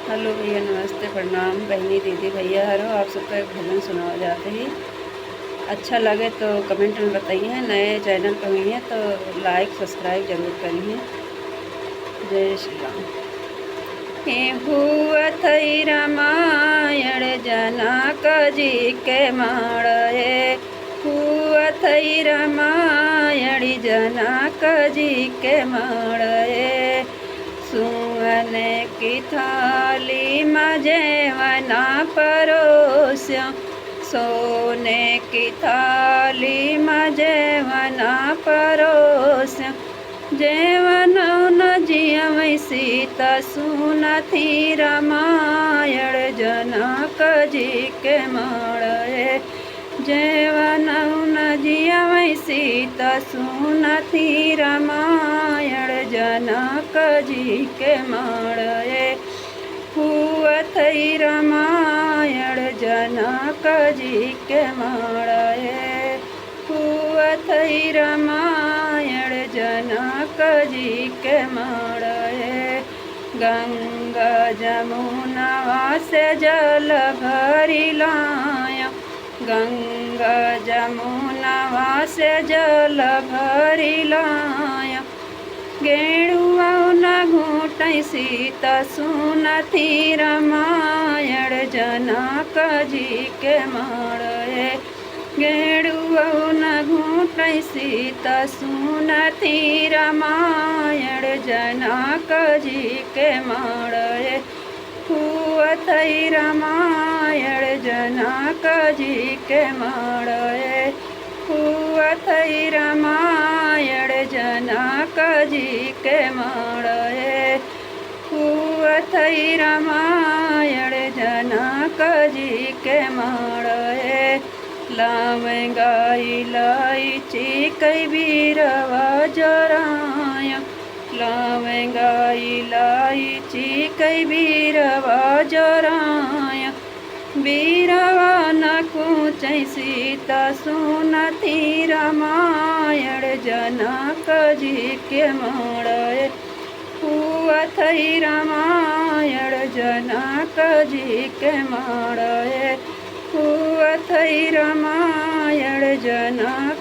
Hello भैया, नमस्ते, प्रणाम बहनी, दीदी, भैया, हरो आप सबका एक भजन सुनाया जाते ही अच्छा लगे तो कमेंट में बताइए। नए चैनल पर हुई हैं तो लाइक सब्सक्राइब जरूर करिए। जय श्री राम। हे हुआ थई रामायण जनक जी के माड़े, हुआ थई रामायण जनक जी के माड़े। सुने की थाली में जेवना परोस्या, सोने की थाली में जेवना परोस्या। जेवन न जियवै सीता सुनथी रामायण जनक जी के माड़े। जेवन न जियवै सीता सुनथी रामायण जनक जी के माड़े। हुआ थई रामायण जनक जी के माड़े। हुआ थई रामायण जनक जी के माड़े। गंगा जमुनवा से जल भरी लाया, गंगा जमुनवा से जल भरी लाया। गेणुआ न घूटै सीता सुनथी रामायण जनक जी के माड़े। गेणुआ न घूटै सीता सुनथी रामायण जनक जी के माड़े। हुआ थई रामायण जनक जी के माड़े। हुआ थई रामायण जनक जी के माड़े। हुआ थई रामायण जनक जी के माड़े। लावेंगा इलायची कई बीरवा जोराया, लावेंगा इलायची कई बीरवा जोराया। बीरवा न कूचै सीता सुनथी रामायण जनक जी के माड़े। हुआ थई रामायण जनक जी के माड़े। हुआ थई रामायण जनक